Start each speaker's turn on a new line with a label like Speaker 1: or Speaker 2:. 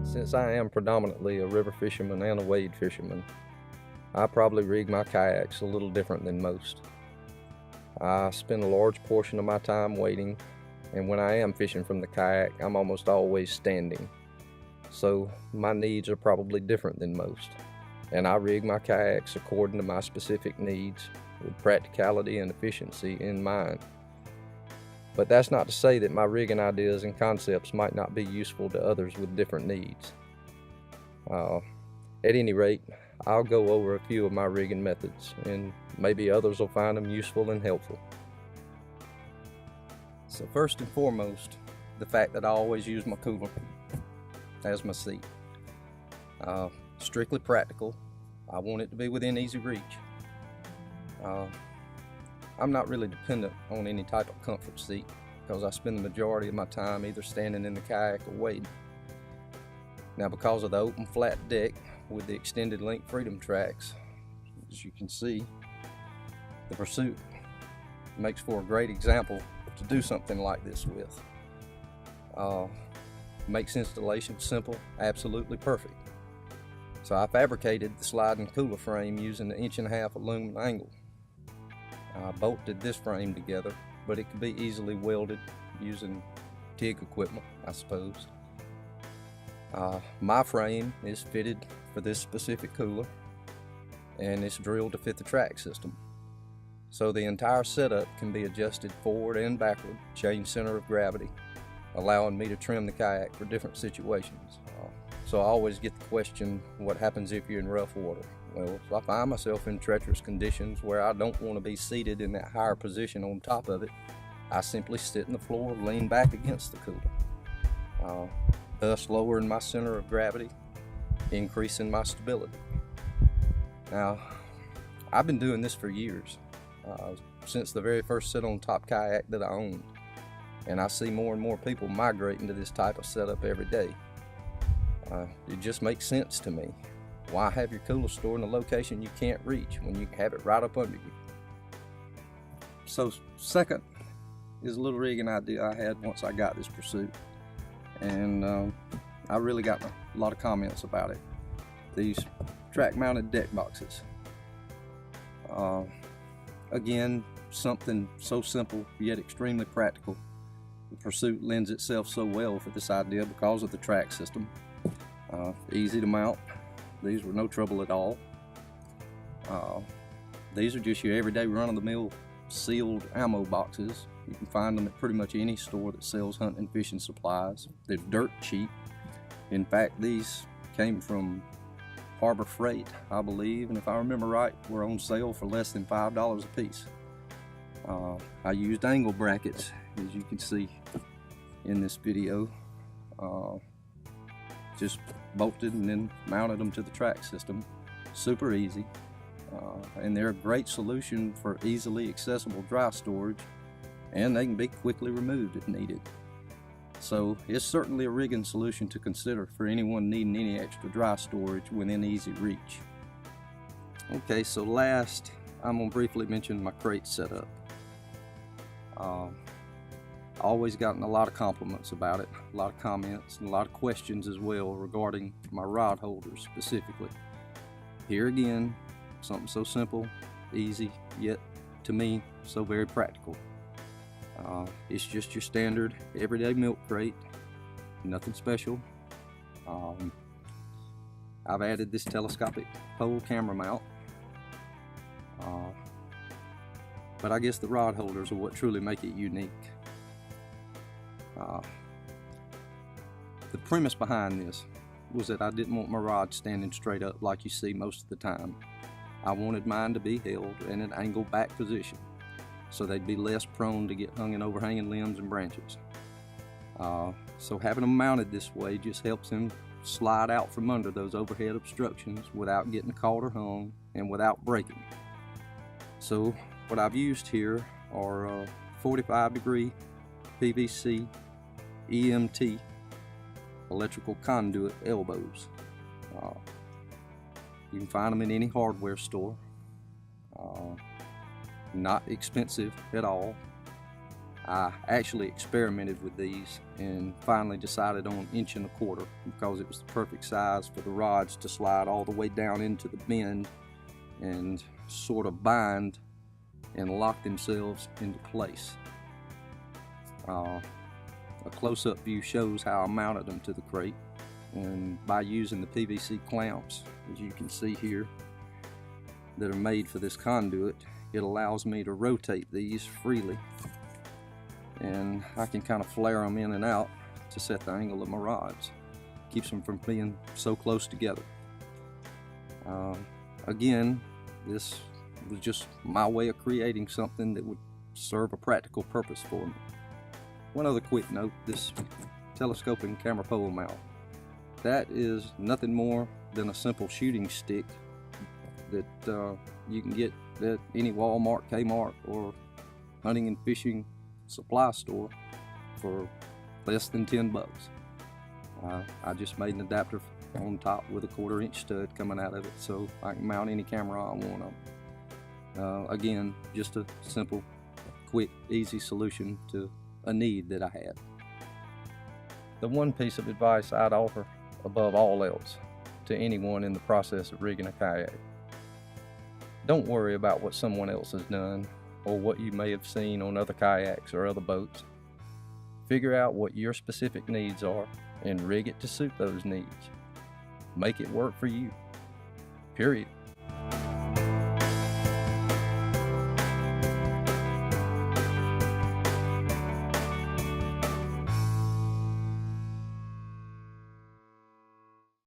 Speaker 1: Since I am predominantly a river fisherman and a wade fisherman, I probably rig my kayaks a little different than most. I spend a large portion of my time wading, and when I am fishing from the kayak, I'm almost always standing. So my needs are probably different than most, and I rig my kayaks according to my specific needs with practicality and efficiency in mind. But that's not to say that my rigging ideas and concepts might not be useful to others with different needs. At any rate, I'll go over a few of my rigging methods, and maybe others will find them useful and helpful. So first and foremost, the fact that I always use my cooler as my seat. Strictly practical. I want it to be within easy reach. I'm not really dependent on any type of comfort seat because I spend the majority of my time either standing in the kayak or wading. Now, because of the open flat deck with the extended length freedom tracks, as you can see, the Pursuit makes for a great example to do something like this with. Makes installation simple, absolutely perfect. So I fabricated the sliding cooler frame using the 1.5 inch aluminum angle. I bolted this frame together, but it can be easily welded using TIG equipment, I suppose. My frame is fitted for this specific cooler, and it's drilled to fit the track system. So the entire setup can be adjusted forward and backward, change center of gravity, allowing me to trim the kayak for different situations. So I always get the question, what happens if you're in rough water? Well, if I find myself in treacherous conditions where I don't want to be seated in that higher position on top of it, I simply sit on the floor, lean back against the cooler, thus lowering my center of gravity, increasing my stability. Now, I've been doing this for years, since the very first sit-on-top kayak that I owned, and I see more and more people migrating to this type of setup every day. It just makes sense to me. Why have your cooler stored in a location you can't reach when you can have it right up under you? So second is a little rigging idea I had once I got this Pursuit, and I really got a lot of comments about it. These track mounted deck boxes. Again, something so simple yet extremely practical. The Pursuit lends itself so well for this idea because of the track system. Easy to mount. These were no trouble at all. These are just your everyday run-of-the-mill sealed ammo boxes. You can find them at pretty much any store that sells hunting and fishing supplies. They're dirt cheap. In fact, these came from Harbor Freight, I believe, and if I remember right, were on sale for less than $5 a piece. I used angle brackets, as you can see in this video. Just bolted and then mounted them to the track system. Super easy, and they're a great solution for easily accessible dry storage, and they can be quickly removed if needed. So it's certainly a rigging solution to consider for anyone needing any extra dry storage within easy reach. Okay, so last, I'm going to briefly mention my crate setup. Always gotten a lot of compliments about it, a lot of comments, and a lot of questions as well regarding my rod holders specifically. Here again, something so simple, easy, yet to me so very practical. It's just your standard everyday milk crate, nothing special. I've added this telescopic pole camera mount, but I guess the rod holders are what truly make it unique. The premise behind this was that I didn't want my rod standing straight up like you see most of the time. I wanted mine to be held in an angled back position so they'd be less prone to get hung in overhanging limbs and branches. So having them mounted this way just helps them slide out from under those overhead obstructions without getting caught or hung and without breaking. So what I've used here are 45-degree PVC EMT electrical conduit elbows. You can find them in any hardware store. Not expensive at all. I actually experimented with these and finally decided on 1.25 inches because it was the perfect size for the rods to slide all the way down into the bend and sort of bind and lock themselves into place. A close-up view shows how I mounted them to the crate, and by using the PVC clamps, as you can see here, that are made for this conduit, it allows me to rotate these freely, and I can kind of flare them in and out to set the angle of my rods. Keeps them from being so close together. Again, this was just my way of creating something that would serve a practical purpose for me. One other quick note, this telescoping camera pole mount, that is nothing more than a simple shooting stick that you can get at any Walmart, Kmart, or hunting and fishing supply store for less than 10 bucks. I just made an adapter on top with a 1/4 inch stud coming out of it so I can mount any camera I want on. Again, just a simple, quick, easy solution to a need that I had. The one piece of advice I'd offer above all else to anyone in the process of rigging a kayak: don't worry about what someone else has done or what you may have seen on other kayaks or other boats. Figure out what your specific needs are and rig it to suit those needs. Make it work for you. Period.